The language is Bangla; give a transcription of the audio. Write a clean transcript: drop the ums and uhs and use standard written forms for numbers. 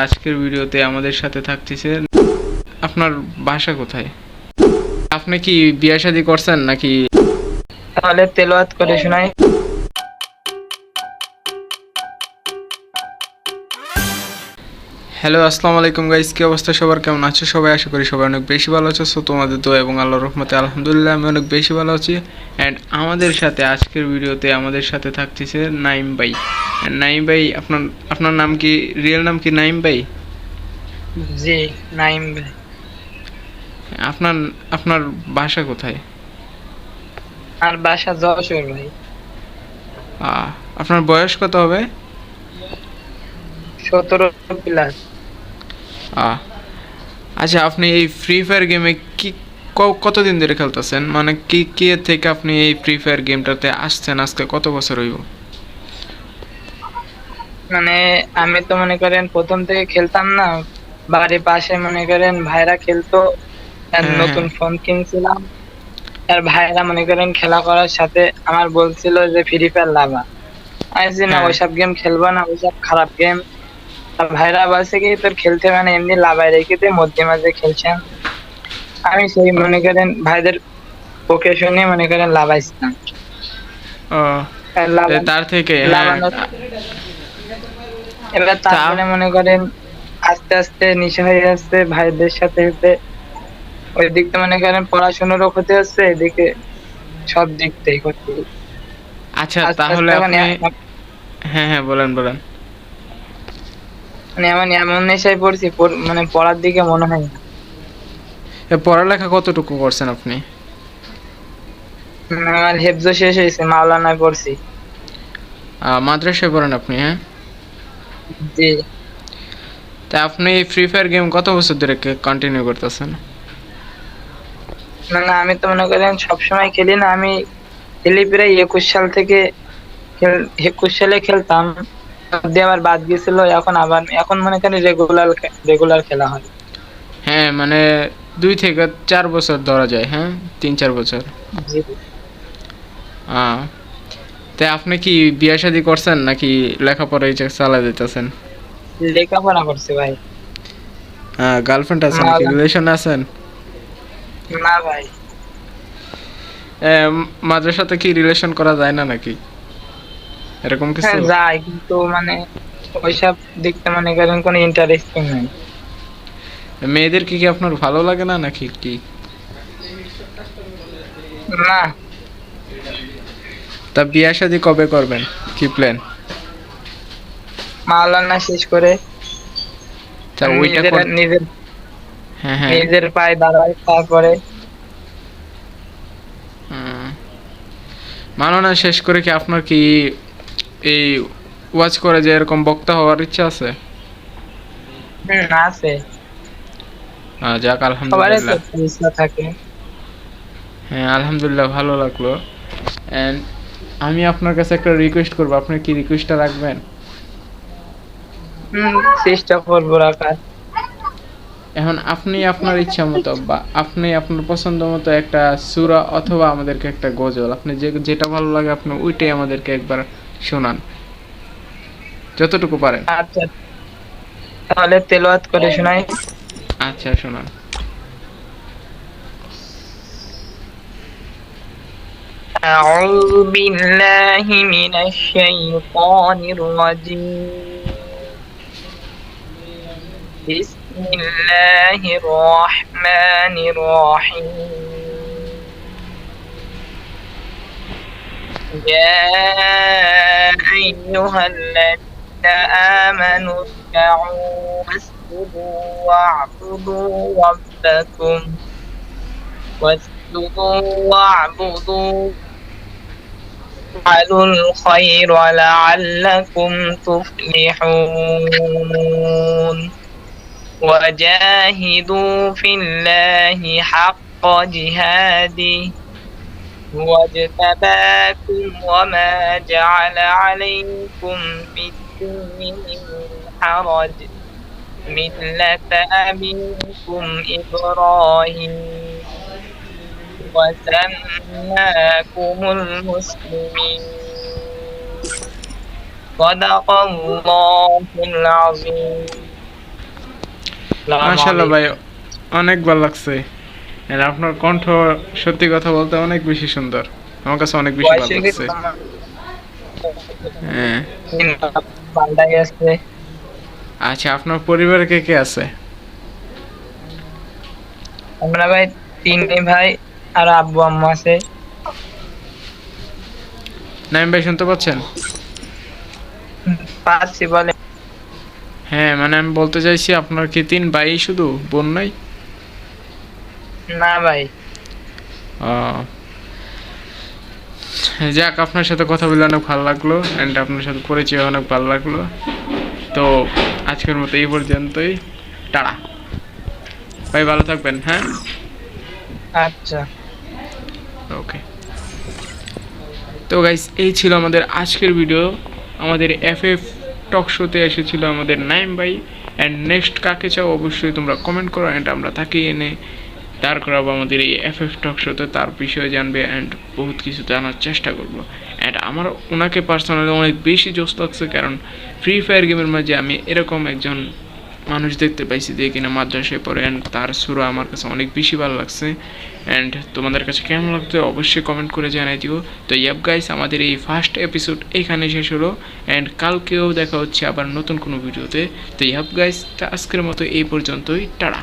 আজকের ভিডিওতে আমাদের সাথে থাকতেছে। আপনার বাসা কোথায়? আপনি কি বিয়ে শাদী করছেন নাকি? তাহলে তেলাওয়াত করে শোনাই। হ্যালো, আসসালামু আলাইকুম গাইস, কি অবস্থা সবার? কেমন আছো সবাই? আশা করি সবাই অনেক বেশি ভালো আছো। সো তোমাদের দোয়া এবং আল্লাহর রহমতে আলহামদুলিল্লাহ আমি অনেক বেশি ভালো আছি। অ্যান্ড আমাদের সাথে আজকের ভিডিওতে আমাদের সাথে থাকতেছে নাইম ভাই। নাইম ভাই, আপনার নাম কি? রিয়েল নাম কি নাইম ভাই? জি, নাইম ভাই। আপনার আপনার বাসা কোথায়? আর বাসা যশোর ভাই। আহ, আপনার বয়স কত হবে? 17+। আহ, আচ্ছা, আপনি এই ফ্রি ফায়ার গেমে কি কতদিন ধরে খেলতেছেন? মানে কি এর থেকে আপনি এই ফ্রি ফায়ার গেমটাতে আসছেন? আজকে কত বছর হইব? মানে আমি তো মনে করেন প্রথম থেকে খেলতাম না, বাড়ির পাশে মনে করেন ভাইরা খেলতো, আর হ্যাঁ, হ্যাঁ, নতুন ফোন কিনছিলাম। আর ভাইরা মনে করেন খেলা করার সাথে আমার বলছিল যে ফ্রি ফায়ার লাভা। আমি বলছি না, হ্যাঁ। ওইসব গেম খেলবো না, ওইসব খারাপ গেম। আর ভাইরা বলছে কি তোর খেলতে মানে এমনি লাভায় রেখে দে, মধ্যে মাঝে খেলছেন। আমি সেই মনে করেন ভাইদের পক্ষে শুনে মনে করেন লাভাইছিলাম। ও, আর তার থেকে হ্যাঁ। লাভানো এবার তা তারপরে মনে করেন আস্তে আস্তে নেশা হয়ে যাচ্ছে ভাইদের সাথে সাথে। ওই দিকটা মনে করেন পড়াশোনারও ক্ষতি হচ্ছে, এদিকে সব দিক থেকে ক্ষতি। আচ্ছা, আস্তে তাহলে আস্তে এখন আপনি হ্যাঁ, হ্যাঁ, বলেন বলেন। মানে এমন এমন নেশায় পড়ছি, মানে পড়ার দিকে মনে হয় না। পড়ালেখা কতটুকু করছেন আপনি? আমার হেফজো শেষ হয়েছে, মাওলানায় পড়ছি। মাদ্রাসায় পড়েন আপনি? হ্যাঁ। জি। তা আপনি ফ্রি ফায়ার গেম কত বছর ধরে কন্টিনিউ করতেছেন? না না, আমি তো মনে করেন সবসময় খেলি না, আমি খেলি প্রায় 21 সাল থেকে। 21 সালে খেলতাম, দিয়ে আবার বাদ গেছিল, এখন মনে করেন রেগুলার রেগুলার খেলা হয়। হ্যাঁ, মানে 2 থেকে 4 বছর ধরা যায়, হ্যাঁ, 3-4 বছর। জি। আহ, তাই আপনি কি বিয়ে শাদী করছেন নাকি লেখাপড়াই চালা দিতেছেন? লেখাপড়া করছে ভাই। গার্লফ্রেন্ড আছে নাকি? না রিলেশন আছেন? না ভাই। মাদ্রাসাতে কি রিলেশন করা যায় না নাকি? এরকম কিছু? হ্যাঁ যায়, কিন্তু মানে ওইসব দিকটা মনে করেন কোনো ইন্টারেস্টিং নাই। মেয়েদের কি আপনার ভালো লাগে না নাকি কি? না, তা বিয়ে শাদী কবে করবেন? কি প্ল্যান? মাওলানা শেষ করে তা ওইটা নিজের কর। নিজের হ্যাঁ, হ্যাঁ। নিজের পায়ে দাঁড়ায় তারপরে। হুম, মাননা শেষ করে কি আপনার কি এই ওয়াচ করে যে এরকম বক্তা হওয়ার ইচ্ছা আছে? আছে। যাক, সবারই তো আলহামদুলিল্লাহ। একটা ইচ্ছা থাকে। হ্যাঁ, আলহামদুলিল্লাহ, ভালো লাগলো। অ্যান্ড আমি আপনার কাছে একটা রিকোয়েস্ট করবো, আপনি কি রিকোয়েস্টটা রাখবেন? চেষ্টা করবো রাখার। এখন আপনি আপনার ইচ্ছা মতো বা আপনি আপনার পছন্দ মতো একটা সূরা অথবা আমাদেরকে একটা গজল, আপনি যেটা ভালো লাগে আপনি ওইটাই আমাদেরকে একবার শোনান, যতটুকু পারেন। আচ্ছা, তাহলে তেলাওয়াত করে শোনাই। আচ্ছা, শোনান। أعوذ بالله من الشيطان الرجيم. بسم الله الرحمن الرحيم. يا أيها الذين آمنوا اركعوا واسجدوا واعبدوا ربكم واسجدوا واعبدوا وافعلوا الخير لعلكم تفلحون. وجاهدوا في الله حق جهاده هو اجتباكم وما جعل عليكم في الدين من حرج ملة أبيكم إبراهيم وسماكم المسلمين. صدق الله العظيم. মাশাআল্লাহ ভাই, অনেক ভালো লাগছে। আর আপনার কণ্ঠ সত্যি কথা বলতে অনেক বেশি সুন্দর, আমার কাছে অনেক বেশি ভালো বয়সে কি লাগছে। হ্যাঁ। বান্দাই আছে। আচ্ছা, আপনার পরিবারে কে কে আছে? আমরা ভাই 3 ভাই আর আব্বু আম্মু আছে। নাইম ভাই শুনতে পাচ্ছেন? পাচ্ছি বলে। হ্যাঁ, মানে আমি বলতে চাইছি আপনার কি 3 ভাই শুধু, বোন নাই? না ভাই। ও, যাক, আপনার সাথে কথা বলে অনেক ভালো লাগলো অ্যান্ড আপনার সাথে পরিচয় অনেক ভালো লাগলো। তো আজকের মতো এই পর্যন্তই। টাটা ভাই, ভালো থাকবেন। হ্যাঁ, আচ্ছা। ওকে। তো গাইস, এই ছিল আমাদের আজকের ভিডিও। আমাদের এফএফ টক শোতে এসেছিল আমাদের নাইম ভাই। অ্যান্ড নেক্সট কাকে চাও অবশ্যই তোমরা কমেন্ট করো, অ্যান্ড আমরা তাকে এনে দাঁড় করাবো আমাদের এই এফএফ টক শোতে, তার বিষয়ে জানবে অ্যান্ড বহুত কিছু জানার চেষ্টা করবো। অ্যান্ড আমার ওনাকে পার্সোনালি অনেক বেশি জোশ লাগছে, কারণ ফ্রি ফায়ার গেমের মাঝে আমি এরকম একজন মানুষ দেখতে পাইছি যে কিনা মাদ্রাসায় পড়ে, অ্যান্ড তার সুরা আমার কাছে অনেক বেশি ভালো লাগছে। অ্যান্ড তোমাদের কাছে কেমন লাগতো অবশ্যই কমেন্ট করে জানাই দিও। তো ইয়াপ গাইস, আমাদের এই ফার্স্ট এপিসোড এইখানে শেষ হলো, অ্যান্ড কালকেও দেখা হচ্ছে আবার নতুন কোনো ভিডিওতে। তো ইয়াপ গাইস, আজকের মতো এই পর্যন্তই। টাটা।